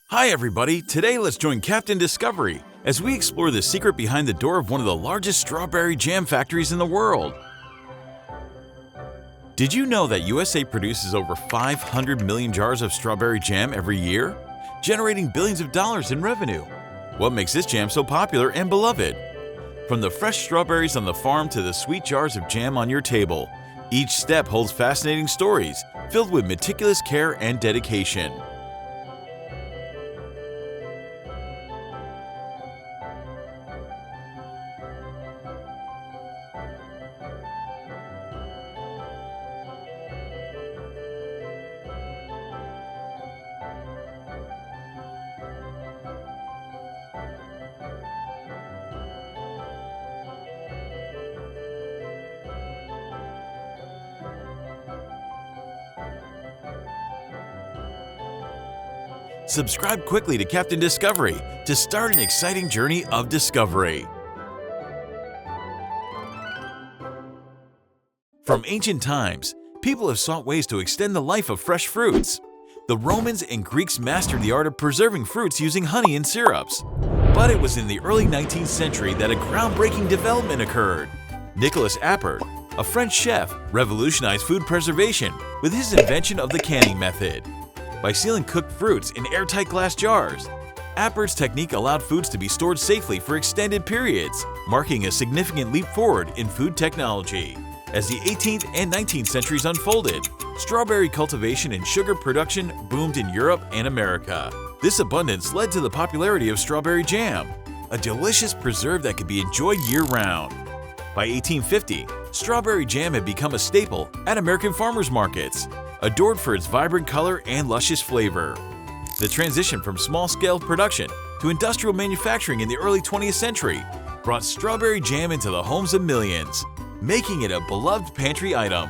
Hi everybody, today let's join Captain Discovery as we explore the secret behind the door of one of the largest strawberry jam factories in the world. Did you know that USA produces over 500 million jars of strawberry jam every year, generating billions of dollars in revenue? What makes this jam so popular and beloved? From the fresh strawberries on the farm to the sweet jars of jam on your table, each step holds fascinating stories filled with meticulous care and dedication. Subscribe quickly to Captain Discovery to start an exciting journey of discovery. From ancient times, people have sought ways to extend the life of fresh fruits. The Romans and Greeks mastered the art of preserving fruits using honey and syrups. But it was in the early 19th century that a groundbreaking development occurred. Nicolas Appert, a French chef, revolutionized food preservation with his invention of the canning method. By sealing cooked fruits in airtight glass jars, Appert's technique allowed foods to be stored safely for extended periods, marking a significant leap forward in food technology. As the 18th and 19th centuries unfolded, strawberry cultivation and sugar production boomed in Europe and America. This abundance led to the popularity of strawberry jam, a delicious preserve that could be enjoyed year-round. By 1850, strawberry jam had become a staple at American farmers markets, adored for its vibrant color and luscious flavor. The transition from small-scale production to industrial manufacturing in the early 20th century brought strawberry jam into the homes of millions, making it a beloved pantry item.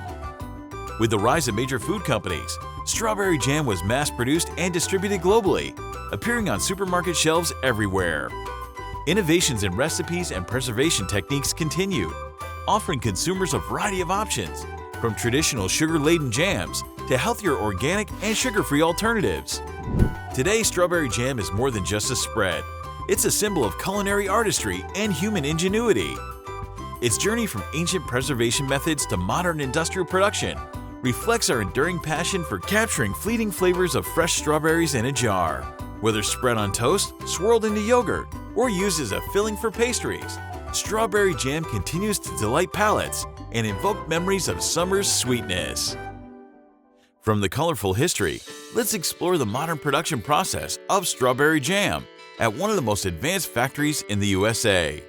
With the rise of major food companies, strawberry jam was mass-produced and distributed globally, appearing on supermarket shelves everywhere. Innovations in recipes and preservation techniques continued, offering consumers a variety of options, from traditional sugar-laden jams to healthier organic and sugar-free alternatives. Today, strawberry jam is more than just a spread. It's a symbol of culinary artistry and human ingenuity. Its journey from ancient preservation methods to modern industrial production reflects our enduring passion for capturing fleeting flavors of fresh strawberries in a jar. Whether spread on toast, swirled into yogurt, or used as a filling for pastries, strawberry jam continues to delight palates and invoke memories of summer's sweetness. From the colorful history, let's explore the modern production process of strawberry jam at one of the most advanced factories in the USA.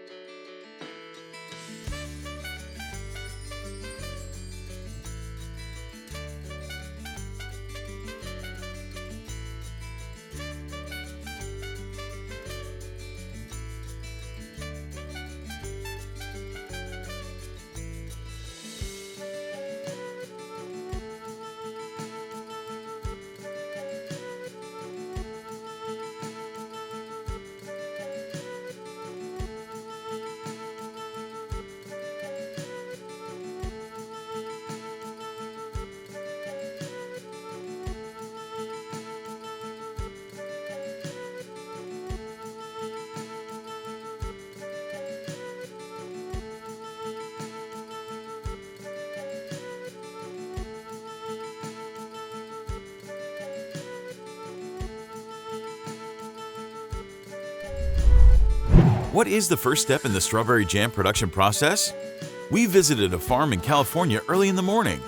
What is the first step in the strawberry jam production process? We visited a farm in California early in the morning.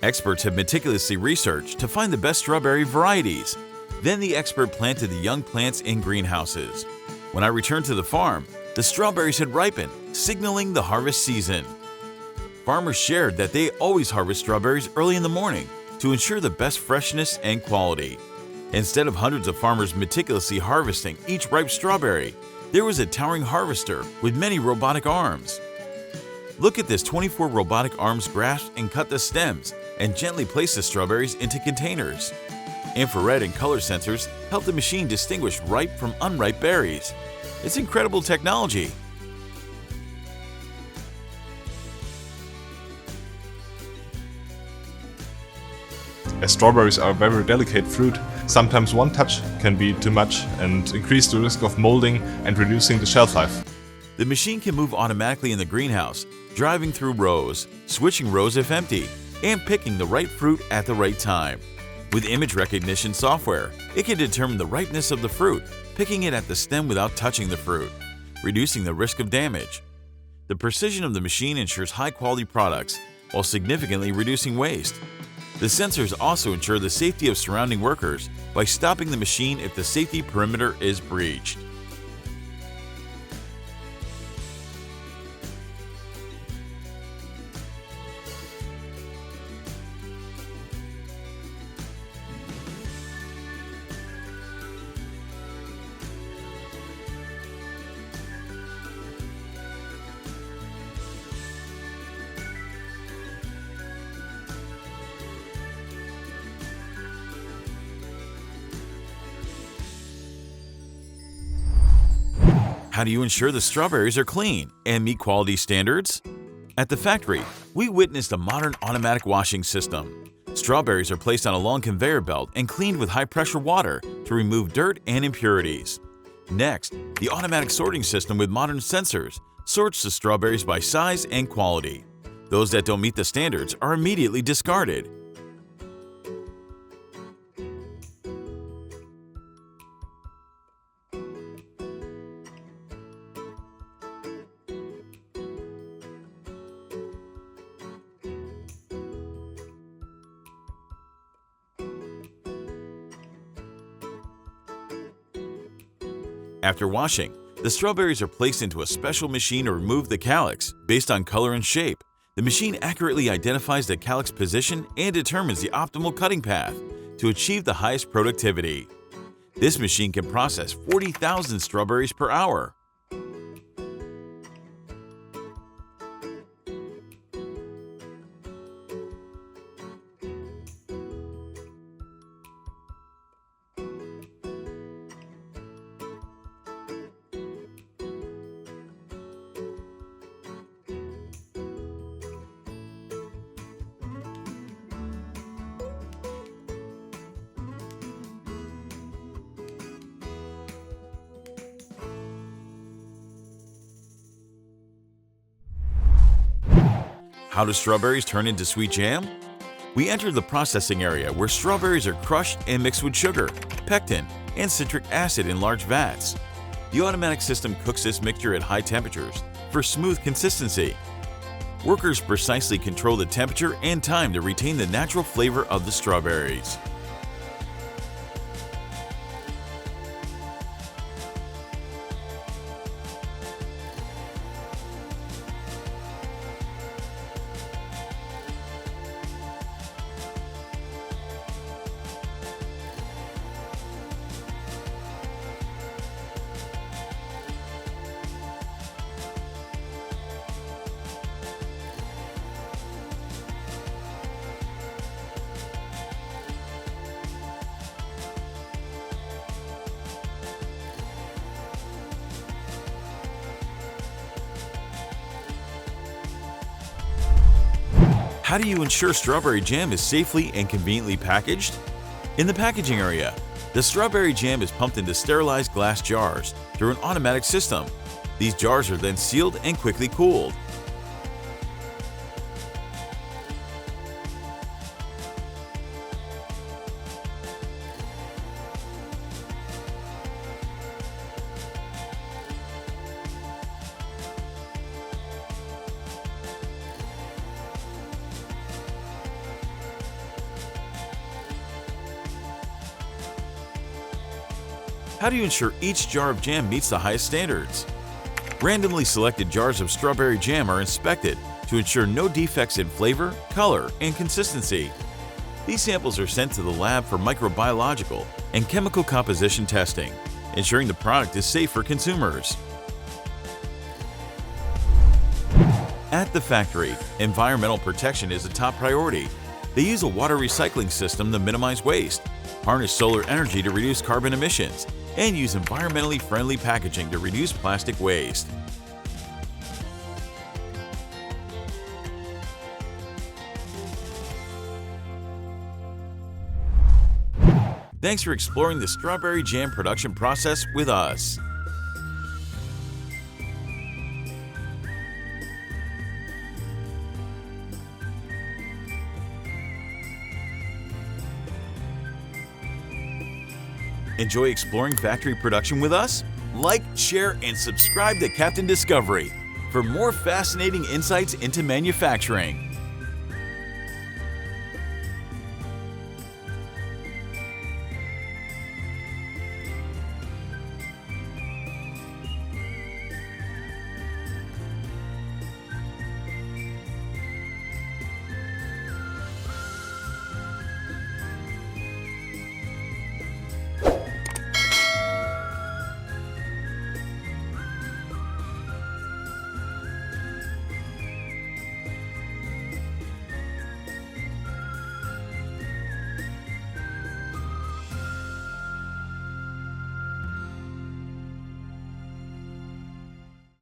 Experts have meticulously researched to find the best strawberry varieties. Then the expert planted the young plants in greenhouses. When I returned to the farm, the strawberries had ripened, signaling the harvest season. Farmers shared that they always harvest strawberries early in the morning to ensure the best freshness and quality. Instead of hundreds of farmers meticulously harvesting each ripe strawberry, there was a towering harvester with many robotic arms. Look at this: 24 robotic arms grasp and cut the stems and gently place the strawberries into containers. Infrared and color sensors help the machine distinguish ripe from unripe berries. It's incredible technology. As strawberries are a very delicate fruit, Sometimes one touch can be too much and increase the risk of molding and reducing the shelf life. The machine can move automatically in the greenhouse, driving through rows, switching rows if empty, and picking the right fruit at the right time. With image recognition software, it can determine the ripeness of the fruit, picking it at the stem without touching the fruit, reducing the risk of damage. The precision of the machine ensures high-quality products while significantly reducing waste. The sensors also ensure the safety of surrounding workers by stopping the machine if the safety perimeter is breached. How do you ensure the strawberries are clean and meet quality standards? At the factory, we witnessed a modern automatic washing system. Strawberries are placed on a long conveyor belt and cleaned with high-pressure water to remove dirt and impurities. Next, the automatic sorting system with modern sensors sorts the strawberries by size and quality. Those that don't meet the standards are immediately discarded. After washing, the strawberries are placed into a special machine to remove the calyx. Based on color and shape, the machine accurately identifies the calyx position and determines the optimal cutting path to achieve the highest productivity. This machine can process 40,000 strawberries per hour. How do strawberries turn into sweet jam? We enter the processing area where strawberries are crushed and mixed with sugar, pectin, and citric acid in large vats. The automatic system cooks this mixture at high temperatures for smooth consistency. Workers precisely control the temperature and time to retain the natural flavor of the strawberries. How do you ensure strawberry jam is safely and conveniently packaged? In the packaging area, the strawberry jam is pumped into sterilized glass jars through an automatic system. These jars are then sealed and quickly cooled. How do you ensure each jar of jam meets the highest standards? Randomly selected jars of strawberry jam are inspected to ensure no defects in flavor, color, and consistency. These samples are sent to the lab for microbiological and chemical composition testing, ensuring the product is safe for consumers. At the factory, environmental protection is a top priority. They use a water recycling system to minimize waste, harness solar energy to reduce carbon emissions, and use environmentally friendly packaging to reduce plastic waste. Thanks for exploring the strawberry jam production process with us. Enjoy exploring factory production with us? Like, share, and subscribe to Captain Discovery for more fascinating insights into manufacturing.